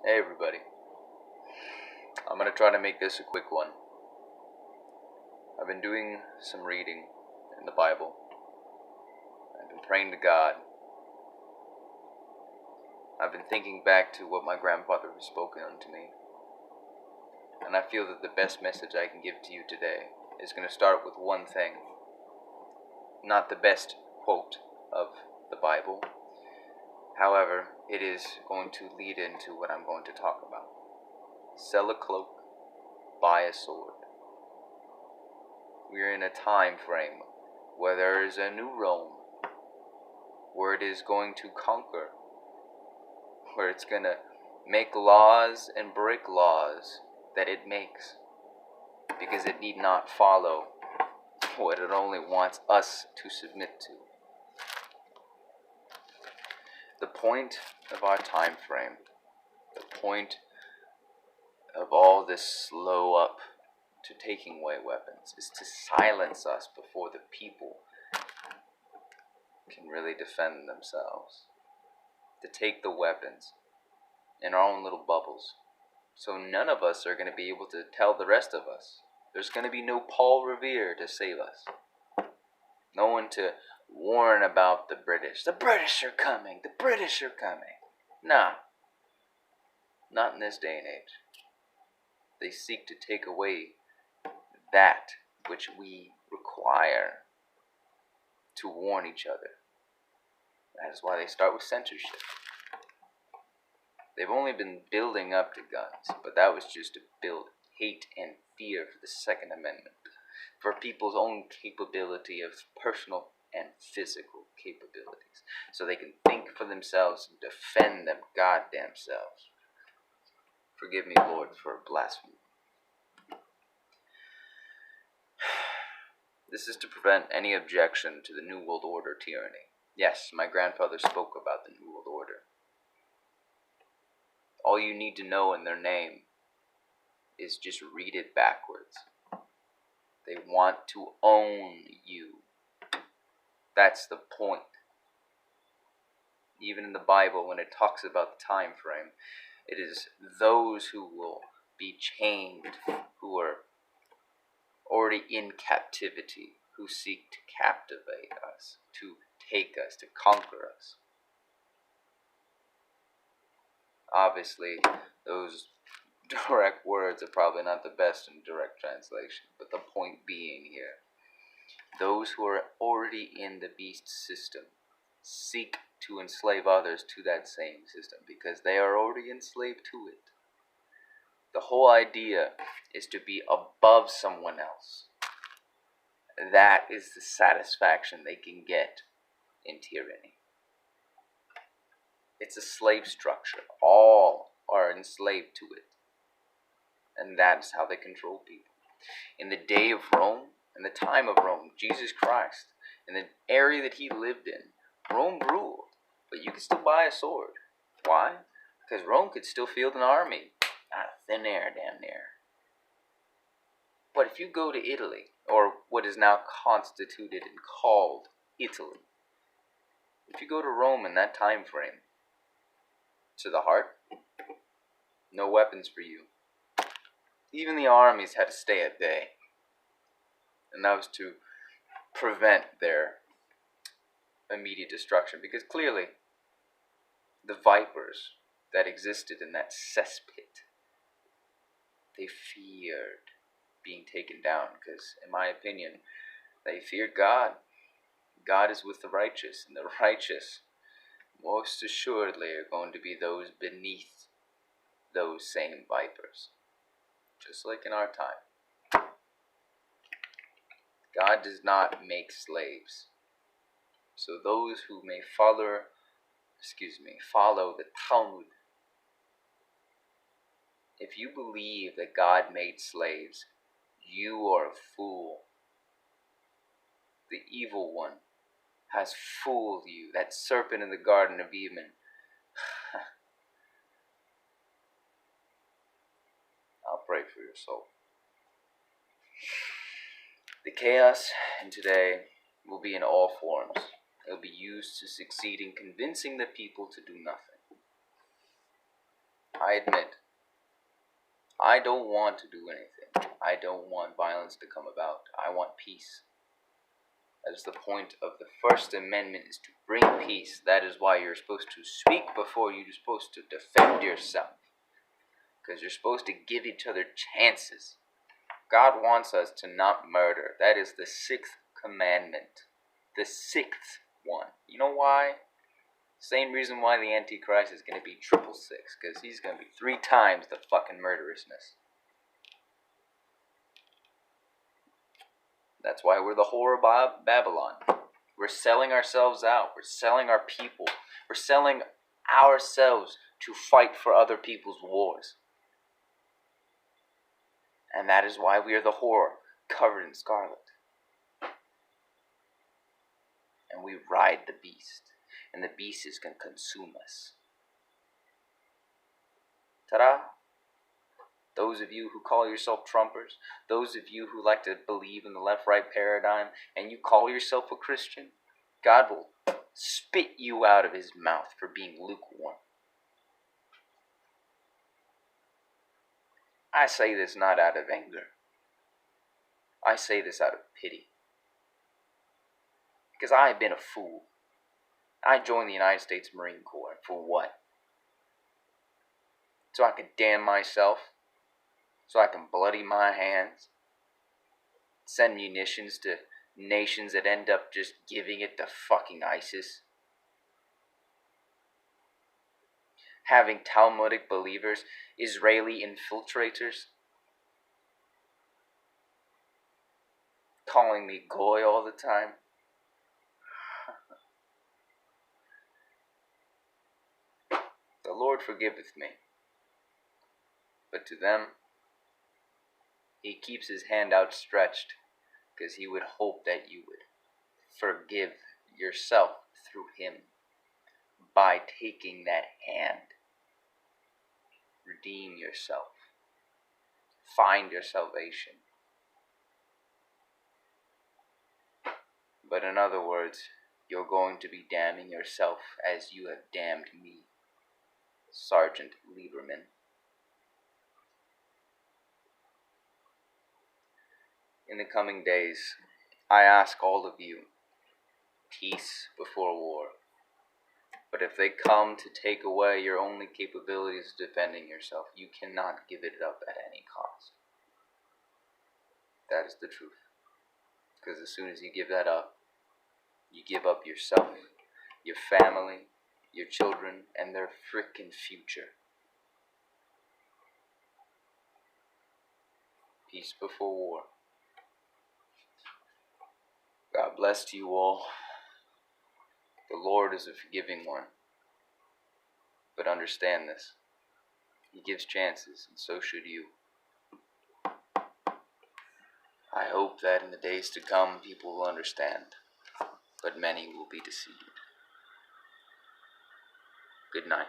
Hey everybody, I'm going to try to make this a quick one. I've been doing some reading in the Bible. I've been praying to God. I've been thinking back to what my grandfather has spoken unto me. And I feel that the best message I can give to you today is going to start with one thing. Not the best quote of the Bible. However, it is going to lead into what I'm going to talk about. Sell a cloak, buy a sword. We are in a time frame where there is a new Rome, where it is going to conquer, where it's going to make laws and break laws that it makes, because it need not follow what it only wants us to submit to. The point of our time frame, the point of all this slow up to taking away weapons, is to silence us before the people can really defend themselves. To take the weapons in our own little bubbles, so none of us are going to be able to tell the rest of us. There's going to be no Paul Revere to save us. No one to warn about the British. The British are coming. The British are coming. Nah. Not in this day and age. They seek to take away that which we require to warn each other. That is why they start with censorship. They've only been building up to guns, but that was just to build hate and fear for the Second Amendment, for people's own capability of personal and physical capabilities, so they can think for themselves and defend them goddamn selves. Forgive me, Lord, for blasphemy. This is to prevent any objection to the New World Order tyranny. Yes, my grandfather spoke about the New World Order. All you need to know in their name is just read it backwards. They want to own you. That's the point. Even in the Bible, when it talks about the time frame, it is those who will be chained, who are already in captivity, who seek to captivate us, to take us, to conquer us. Obviously, those direct words are probably not the best in direct translation, but the point being here, those who are already in the beast system seek to enslave others to that same system because they are already enslaved to it. The whole idea is to be above someone else. That is the satisfaction they can get in tyranny. It's a slave structure. All are enslaved to it. And that's how they control people. In the day of Rome, in the time of Rome, Jesus Christ, in the area that he lived in, Rome ruled. But you could still buy a sword. Why? Because Rome could still field an army out of thin air, damn near. But if you go to Italy, or what is now constituted and called Italy, if you go to Rome in that time frame, to the heart, no weapons for you. Even the armies had to stay at bay. And that was to prevent their immediate destruction. Because clearly, the vipers that existed in that cesspit, they feared being taken down. Because, in my opinion, they feared God. God is with the righteous. And the righteous, most assuredly, are going to be those beneath those same vipers. Just like in our time. God does not make slaves. So those who may follow the Talmud, if you believe that God made slaves, you are a fool. The evil one has fooled you. That serpent in the Garden of Eden. I'll pray for your soul. The chaos in today will be in all forms. It will be used to succeed in convincing the people to do nothing. I admit, I don't want to do anything. I don't want violence to come about. I want peace. That is the point of the First Amendment, is to bring peace. That is why you're supposed to speak before you're supposed to defend yourself. Because you're supposed to give each other chances. God wants us to not murder. That is the 6th commandment. The 6th one. You know why? Same reason why the Antichrist is going to be 666. Because he's going to be 3 times the fucking murderousness. That's why we're the whore of Babylon. We're selling ourselves out. We're selling our people. We're selling ourselves to fight for other people's wars. And that is why we are the whore covered in scarlet. And we ride the beast. And the beast is going to consume us. Ta-da! Those of you who call yourself Trumpers, those of you who like to believe in the left-right paradigm, and you call yourself a Christian, God will spit you out of his mouth for being lukewarm. I say this not out of anger. I say this out of pity. Because I have been a fool. I joined the United States Marine Corps. For what? So I can damn myself? So I can bloody my hands? Send munitions to nations that end up just giving it to fucking ISIS? Having Talmudic believers, Israeli infiltrators, calling me goy all the time? The Lord forgiveth me. But to them, he keeps his hand outstretched, because he would hope that you would forgive yourself through him by taking that hand. Redeem yourself. Find your salvation. But in other words, you're going to be damning yourself as you have damned me, Sergeant Lieberman. In the coming days, I ask all of you, peace before war. But if they come to take away your only capabilities of defending yourself, you cannot give it up at any cost. That is the truth. Because as soon as you give that up, you give up yourself, your family, your children, and their frickin' future. Peace before war. God bless to you all. The Lord is a forgiving one. But understand this. He gives chances, and so should you. I hope that in the days to come, people will understand. But many will be deceived. Good night.